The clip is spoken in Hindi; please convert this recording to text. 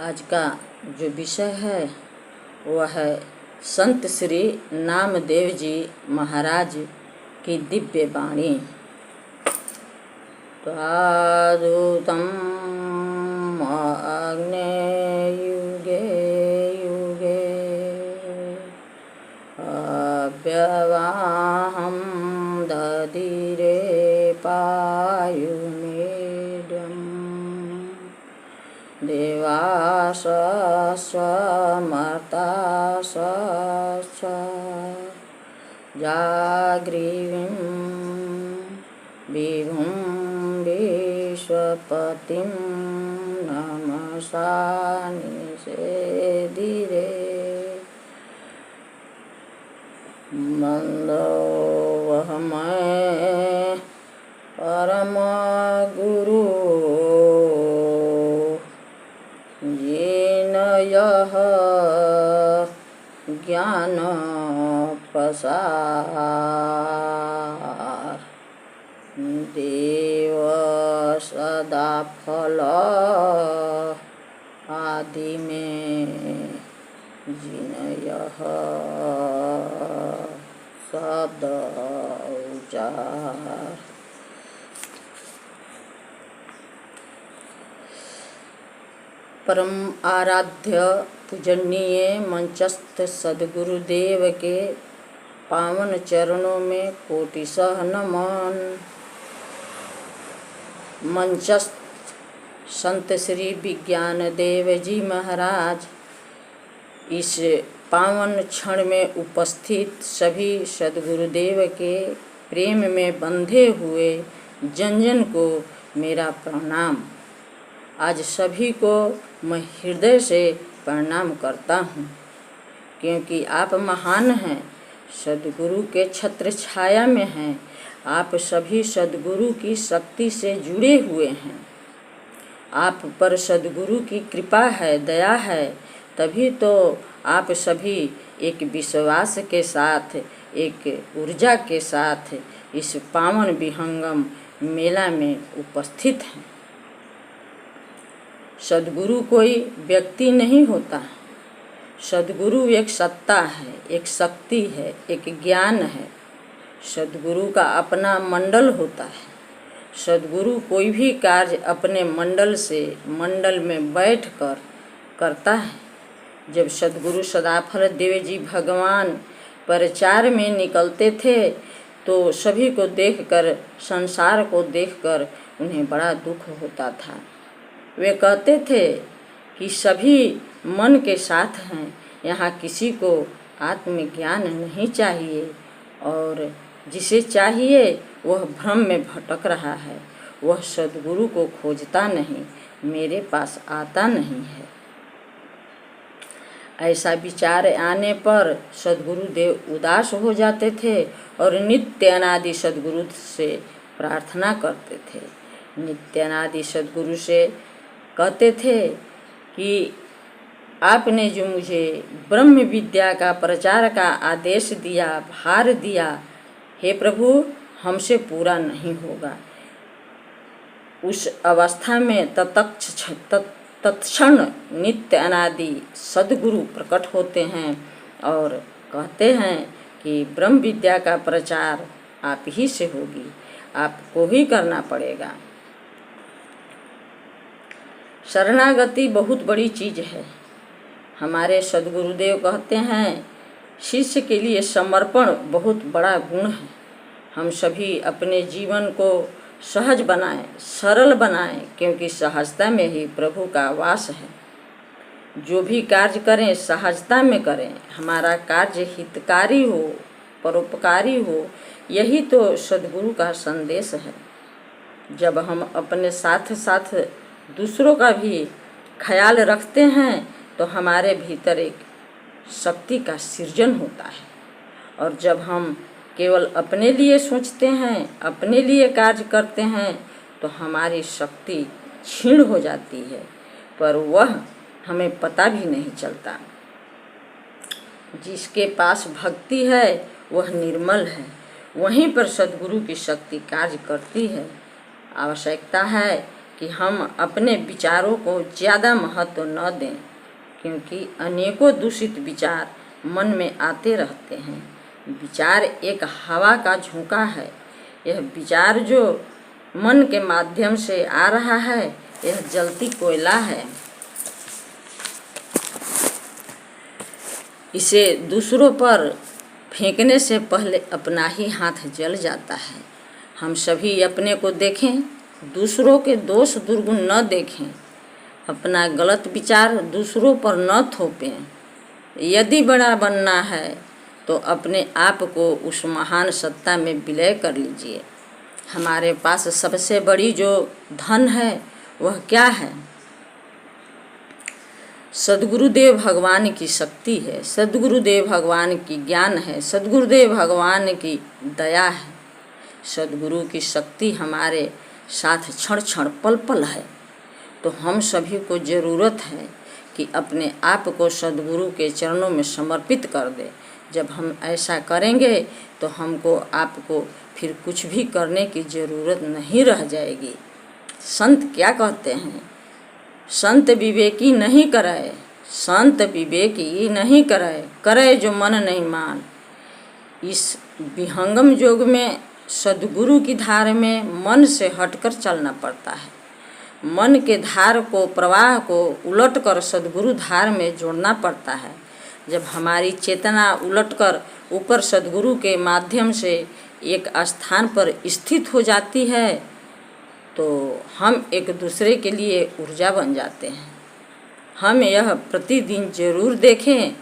आज का जो विषय है वह है संत श्री नामदेव जी महाराज की दिव्य वाणी। त्वादुतं अग्नेयुगे युगे अव्यवाहं दधिरे पायुमेदम् देवासस्वमर्तास जाग्रीवीं विभुं विश्वपतिं नमसा निषेधिरे वन्दोऽहं परमगुरु येन यः ज्ञानप्रसार देव सदा फल आदि में जिनयः शब्द उचार। परम आराध्य पूजनीय मंचस्थ सद्गुरुदेव के पावन चरणों में कोटिशः नमन। मंचस्थ संत श्री विज्ञान देव जी महाराज, इस पावन क्षण में उपस्थित सभी सद्गुरुदेव के प्रेम में बंधे हुए जन जन को मेरा प्रणाम। आज सभी को मैं हृदय से प्रणाम करता हूँ, क्योंकि आप महान हैं, सद्गुरु के छत्र छाया में हैं। आप सभी सद्गुरु की शक्ति से जुड़े हुए हैं। आप पर सद्गुरु की कृपा है, दया है, तभी तो आप सभी एक विश्वास के साथ, एक ऊर्जा के साथ इस पावन विहंगम मेला में उपस्थित हैं। सद्गुरु कोई व्यक्ति नहीं होता। सद्गुरु एक सत्ता है, एक शक्ति है, एक ज्ञान है। सद्गुरु का अपना मंडल होता है। सद्गुरु कोई भी कार्य अपने मंडल में बैठकर करता है। जब सद्गुरु सदाफल देव जी भगवान प्रचार में निकलते थे तो सभी को देखकर, संसार को देखकर उन्हें बड़ा दुख होता था। वे कहते थे कि सभी मन के साथ हैं, यहाँ किसी को आत्मज्ञान नहीं चाहिए, और जिसे चाहिए वह भ्रम में भटक रहा है, वह सद्गुरु को खोजता नहीं, मेरे पास आता नहीं है। ऐसा विचार आने पर सद्गुरुदेव उदास हो जाते थे और नित्य अनादि सद्गुरु से प्रार्थना करते थे। नित्य अनादि सद्गुरु से कहते थे कि आपने जो मुझे ब्रह्म विद्या का प्रचार का आदेश दिया, भार दिया, हे प्रभु, हमसे पूरा नहीं होगा। उस अवस्था में तत्क्षण नित्य अनादि सद्गुरु प्रकट होते हैं और कहते हैं कि ब्रह्म विद्या का प्रचार आप ही से होगी, आपको ही करना पड़ेगा। शरणागति बहुत बड़ी चीज़ है। हमारे सद्गुरुदेव कहते हैं, शिष्य के लिए समर्पण बहुत बड़ा गुण है। हम सभी अपने जीवन को सहज बनाएं, सरल बनाएं, क्योंकि सहजता में ही प्रभु का वास है। जो भी कार्य करें सहजता में करें। हमारा कार्य हितकारी हो, परोपकारी हो, यही तो सद्गुरु का संदेश है। जब हम अपने साथ साथ दूसरों का भी ख्याल रखते हैं तो हमारे भीतर एक शक्ति का सृजन होता है। और जब हम केवल अपने लिए सोचते हैं, अपने लिए कार्य करते हैं, तो हमारी शक्ति क्षीण हो जाती है, पर वह हमें पता भी नहीं चलता। जिसके पास भक्ति है वह निर्मल है, वहीं पर सद्गुरु की शक्ति कार्य करती है। आवश्यकता है कि हम अपने विचारों को ज़्यादा महत्व न दें, क्योंकि अनेकों दूषित विचार मन में आते रहते हैं। विचार एक हवा का झोंका है। यह विचार जो मन के माध्यम से आ रहा है, यह जलती कोयला है। इसे दूसरों पर फेंकने से पहले अपना ही हाथ जल जाता है। हम सभी अपने को देखें, दूसरों के दोष दुर्गुण न देखें, अपना गलत विचार दूसरों पर न थोपें। यदि बड़ा बनना है तो अपने आप को उस महान सत्ता में विलय कर लीजिए। हमारे पास सबसे बड़ी जो धन है वह क्या है? सद्गुरुदेव भगवान की शक्ति है, सद्गुरुदेव भगवान की ज्ञान है, सद्गुरुदेव भगवान की दया है। सद्गुरु की शक्ति हमारे साथ क्षण क्षण पल पल है। तो हम सभी को ज़रूरत है कि अपने आप को सद्गुरु के चरणों में समर्पित कर दे। जब हम ऐसा करेंगे तो हमको आपको फिर कुछ भी करने की ज़रूरत नहीं रह जाएगी। संत क्या कहते हैं? संत विवेकी नहीं कराए, संत विवेकी नहीं कराए, करे जो मन नहीं मान। इस विहंगम योग में सद्गुरु की धार में मन से हटकर चलना पड़ता है। मन के धार को, प्रवाह को उलटकर सद्गुरु धार में जोड़ना पड़ता है। जब हमारी चेतना उलटकर ऊपर सद्गुरु के माध्यम से एक स्थान पर स्थित हो जाती है तो हम एक दूसरे के लिए ऊर्जा बन जाते हैं। हम यह प्रतिदिन जरूर देखें